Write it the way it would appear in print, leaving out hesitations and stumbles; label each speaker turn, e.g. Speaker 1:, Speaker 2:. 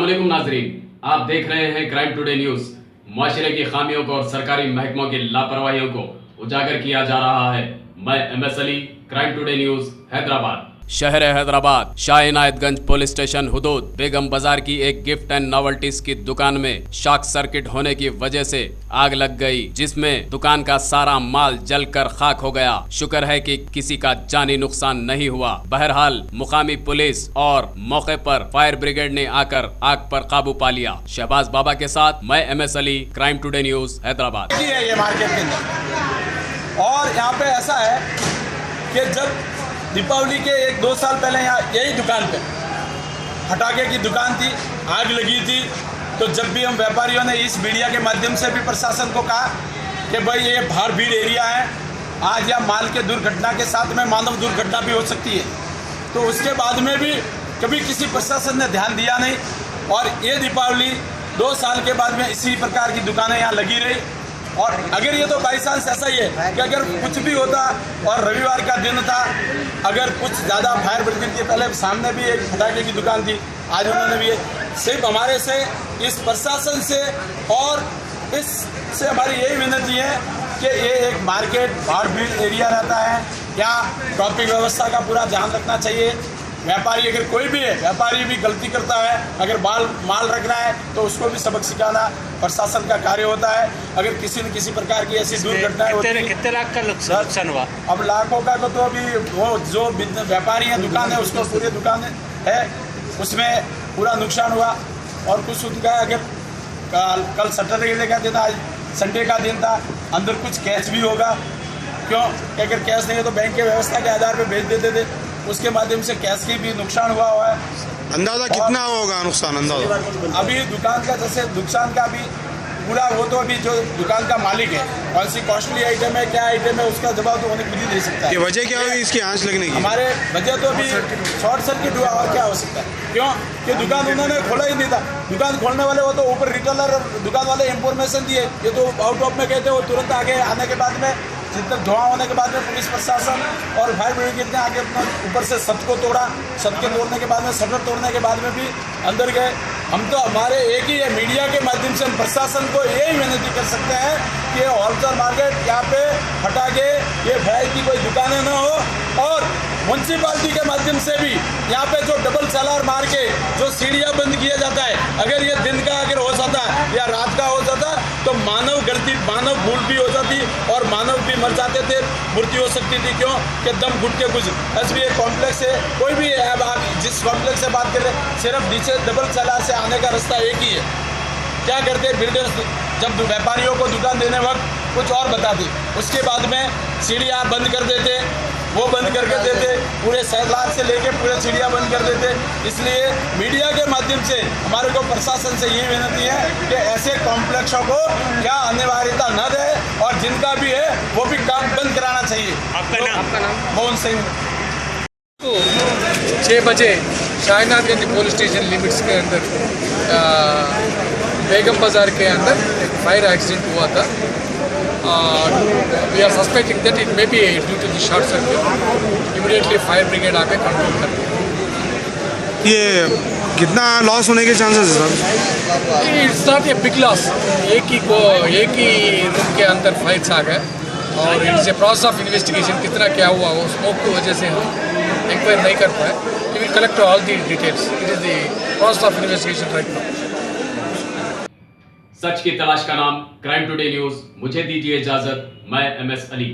Speaker 1: अस्सलामुअलैकुम नाजरीन, आप देख रहे हैं क्राइम टुडे न्यूज। मुआशरे की खामियों को और सरकारी महकमों की लापरवाहियों को उजागर किया जा रहा है। मैं MS Ali, crime today news, Hyderabad. शहर हैदराबाद शाह इनायतगंज पुलिस स्टेशन हुदूद बेगम बाजार की एक गिफ्ट एंड नॉवेल्टीज की दुकान में शॉर्ट सर्किट होने की वजह से आग लग गई, जिसमें दुकान का सारा माल जलकर खाक हो गया। शुक्र है कि किसी का जानी नुकसान नहीं हुआ। बहरहाल मुकामी पुलिस और मौके पर फायर ब्रिगेड ने आकर आग पर काबू पा लिया। शहबाज बाबा के साथ मैं MS Ali, crime today news, Hyderabad.
Speaker 2: ये मार्केट के अंदर और यहाँ पे ऐसा है कि जब दीपावली के 1-2 साल पहले यहाँ यही दुकान पे पटाखे की दुकान थी, आग लगी थी। तो जब भी हम व्यापारियों ने इस मीडिया के माध्यम से भी प्रशासन को कहा कि भाई ये भाड़ भीड़ एरिया है, आज यहाँ माल के दुर्घटना के साथ में मानव दुर्घटना भी हो सकती है, तो उसके बाद में भी कभी किसी प्रशासन ने ध्यान दिया नहीं। और ये दीपावली 2 साल के बाद में इसी प्रकार की दुकानें यहाँ लगी रही। और अगर ये तो बाई चांस ऐसा ही है कि अगर कुछ भी होता और रविवार का दिन था, अगर कुछ ज़्यादा फायर ब्रिगेड के पहले सामने भी एक पटाखे की दुकान थी, आज उन्होंने भी सिर्फ हमारे से इस प्रशासन से और इससे हमारी यही विनती है कि ये एक मार्केट भाड़ भीड़ एरिया रहता है, यहाँ ट्रैफिक व्यवस्था का पूरा ध्यान रखना चाहिए। व्यापारी अगर कोई भी है, व्यापारी भी गलती करता है, अगर माल रखना है तो उसको भी सबक सिखाना प्रशासन का कार्य होता है। अगर किसी न किसी प्रकार की ऐसी दुर्घटनाएं होती है।
Speaker 3: कितने लाख का नुकसान हुआ?
Speaker 2: अब लाखों का तो अभी वो जो व्यापारी है दुकान है उसको पूरी दुकान है उसमें पूरा नुकसान हुआ। और कुछ उनका अगर कल सैटरडे का दिन, आज संडे का दिन था, अंदर कुछ कैश भी होगा। क्यों कि अगर कैश नहीं है तो बैंक के व्यवस्था के आधार पर भेज देते थे, उसके माध्यम से कैश की भी नुकसान हुआ है।
Speaker 4: अंदाजा कितना होगा नुकसान? अंदाजा
Speaker 2: अभी दुकान का जैसे नुकसान का भी पूरा वो तो अभी जो दुकान का मालिक है, कौन सी कॉस्टली आइटम है, क्या आइटम है, उसका जवाब तो उन्हें खुद ही दे सकता है।
Speaker 4: ये वजह क्या होगी इसकी आंच लगने की?
Speaker 2: हमारे वजह तो अभी शॉर्ट सर्किट हुआ और क्या हो सकता है। क्यों कि दुकान उन्होंने खोला ही नहीं था। दुकान खोलने वाले वो तो ऊपर रिटेलर और दुकान वाले इंफॉर्मेशन दिए, ये तो आउट ऑफ में कहते वो तुरंत आगे आने के बाद में जितना धुआं होने के बाद में पुलिस प्रशासन और फायर ब्रिगेड ने आगे अपना ऊपर से छत को तोड़ा। छत के तोड़ने के बाद में शटर तोड़ने के बाद में भी अंदर गए। हम तो हमारे एक ही है, मीडिया के माध्यम से हम प्रशासन को यही विनती कर सकते हैं कि होलसेल मार्केट यहाँ पे पटाखे ये भराई की कोई दुकानें ना हो। और म्यूनसिपालिटी के माध्यम से भी यहाँ पे जो डबल चालार मार के जो सीढ़ियाँ बंद किया जाता है, अगर ये दिन का अगर हो जाता या रात का हो जाता तो मानव भूल भी हो जाती और मानव भी मर जाते थे, मृत्यु हो सकती थी। क्यों कि दम घुट के कुछ SBI कॉम्प्लेक्स है, कोई भी है, अब आप जिस कॉम्प्लेक्स से बात कर रहे हैं, सिर्फ नीचे डबल चालार से आने का रास्ता एक ही है। क्या करते बिल्डर्स जब व्यापारियों को दुकान देने वक्त कुछ और बताते, उसके बाद में सीढ़ियाँ बंद कर देते, वो बंद करके देते, पूरे सैलाब से लेके पूरे सीढ़ियाँ बंद कर देते। इसलिए मीडिया के माध्यम से हमारे को प्रशासन से ये विनती है कि ऐसे कॉम्प्लेक्सों को क्या अनिवार्यता न दे और जिनका भी है वो भी काम बंद कराना चाहिए।
Speaker 3: आपका नाम?
Speaker 2: मोहन सिंह।
Speaker 5: 6 बजे शाहनाथगंज पुलिस स्टेशन लिमिट्स के अंदर बेगम बाजार के अंदर एक फायर एक्सीडेंट हुआ था। We are suspecting that it may be due to the short circuit. Immediately fire brigade आके कंट्रोल कर दिया।
Speaker 4: ये कितना लॉस होने के चांसेस है sir?
Speaker 5: It's not a big loss. एक ही रूम के अंदर फाइट्स आ गए और it's a process of investigation. कितना क्या हुआ वो स्मोक की वजह से हम इंक्वायरी नहीं कर पाए। We will collect all the details. It is the process of investigation right now.
Speaker 1: सच की तलाश का नाम क्राइम टुडे न्यूज। मुझे दीजिए इजाजत। मैं MS अली।